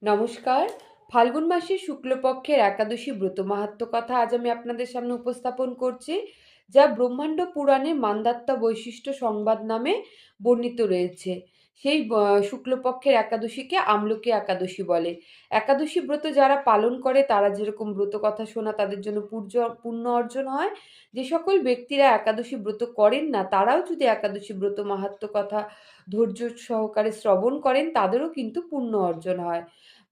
নমস্কার। ফাল্গুন মাসের শুক্লপক্ষের একাদশী ব্রত মাহাত্ম্য কথা আজ আমি আপনাদের সামনে উপস্থাপন করছি, যা ব্রহ্মাণ্ড পুরাণে মান্দাত্তা বৈশিষ্ট্য সংবাদ নামে বর্ণিত রয়েছে। সেই শুক্লপক্ষের একাদশীকে আমলকি একাদশী বলে। একাদশী ব্রত যারা পালন করে তারা যেরকম ব্রত কথা শোনা তাদের জন্য পুণ্য অর্জন হয়, যে সকল ব্যক্তিরা একাদশী ব্রত করেন না তারাও যদি একাদশী ব্রত মাহাত্ম্য কথা ধৈর্য সহকারে শ্রবণ করেন তাদেরও কিন্তু পুণ্য অর্জন হয়।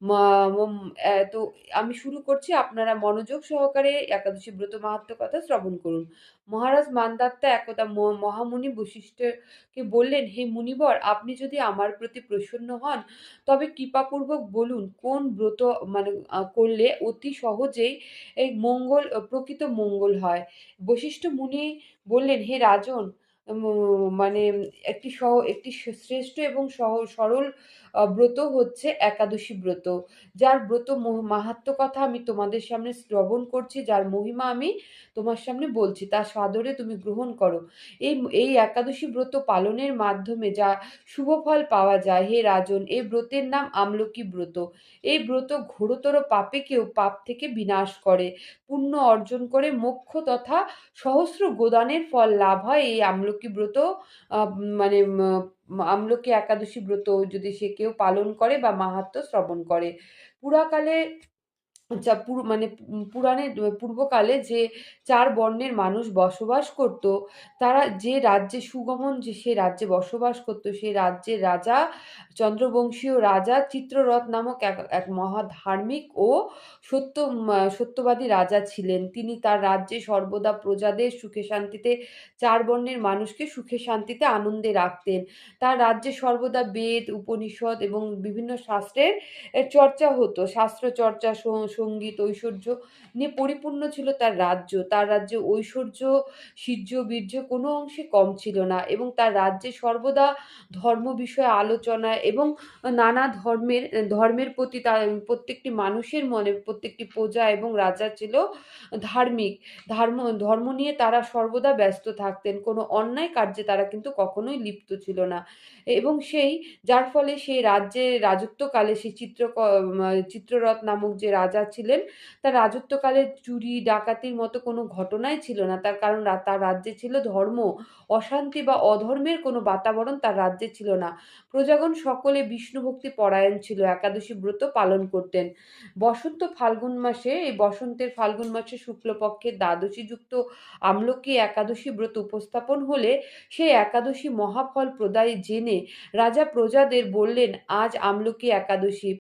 মা মম তো আমি শুরু করছি। আপনারা মনোযোগ সহকারে একাদশী ব্রত মাহাত্ম্য কথা শ্রবণ করুন। মহারাজ মান্দাত্তা একদা মহামুনি বশিষ্ঠকে বললেন, "হে মুনিবর, আপনি যদি আমার প্রতি প্রসন্ন হন, তবে কৃপাপূর্বক বলুন কোন ব্রত মানে করলে অতি সহজেই এই প্রকৃত মঙ্গল হয়?" বশিষ্ঠ মুনি বললেন, "হে রাজন, উম মানে একটি শ্রেষ্ঠ এবং সরল ব্রত হচ্ছে একাদশী ব্রত। যার ব্রত মাহাত্ম্য কথা আমি তোমাদের সামনে শ্রবণ করছি, যার মহিমা আমি তোমার সামনে বলছি, তা সাদরে তুমি গ্রহণ করো। এই এই একাদশী ব্রত পালনের মাধ্যমে যা শুভ ফল পাওয়া যায়, হে রাজন, এই ব্রতের নাম আমলকি ব্রত। এই ব্রত ঘোরতর পাপীকেও পাপ থেকে বিনাশ করে, পুণ্য অর্জন করে মোক্ষ তথা সহস্র গোদানের ফল লাভ হয়। এই আমলকি ব্রত আ মানে আমলকি একাদশী ব্রত যদি সে কেউ পালন করে বা মাহাত্ম্য শ্রবণ করে। পুরাকালে যা পুরাণে পূর্বকালে যে ৪ বর্ণের মানুষ বসবাস করত, তারা যে রাজ্যে সে রাজ্যে বসবাস করত, সেই রাজ্যের রাজা চন্দ্রবংশীয় রাজা চিত্ররথ নামক এক মহা ধার্মিক ও সত্যবাদী রাজা ছিলেন। তিনি তার রাজ্যে সর্বদা প্রজাদের সুখে শান্তিতে ৪ বর্ণের মানুষকে সুখে শান্তিতে আনন্দে রাখতেন। তার রাজ্যে সর্বদা বেদ, উপনিষদ এবং বিভিন্ন শাস্ত্রের চর্চা হতো। শাস্ত্র চর্চা, সঙ্গীত, ঐশ্বর্য নিয়ে পরিপূর্ণ ছিল তার রাজ্য। তার রাজ্যে ঐশ্বর্য, বীর্য কোনো অংশে কম ছিল না এবং তার রাজ্যে সর্বদা ধর্ম বিষয়ে আলোচনা এবং নানা ধর্মের প্রতি তার প্রত্যেকটি মানুষের মনে, প্রত্যেকটি প্রজা এবং রাজা ছিল ধার্মিক। ধর্ম নিয়ে তারা সর্বদা ব্যস্ত থাকতেন। কোনো অন্যায় কার্যে তারা কিন্তু কখনোই লিপ্ত ছিল না এবং যার ফলে সেই রাজ্যে রাজত্বকালে সেই চিত্ররথ নামক যে রাজা ছিলেন, তার রাজত্বকালে চুরি ডাকাতির মতো কোনো ঘটনাই ছিল না। তার কারণ তার রাজ্যে ছিল ধর্ম। অশান্তি বা অধর্মের কোনো বাতাবরণ তার রাজ্যে ছিল না। প্রজাগণ সকলে বিষ্ণুভক্তি পরায়ণ ছিল, একাদশী ব্রত পালন করতেন। এই বসন্তের ফাল্গুন মাসে শুক্লপক্ষের দ্বাদশীযুক্ত আমলকি একাদশী ব্রত উপস্থাপন হলে সেই একাদশী মহাফল প্রদায়ী জেনে রাজা প্রজাদের বললেন, "আজ আমলকি একাদশী।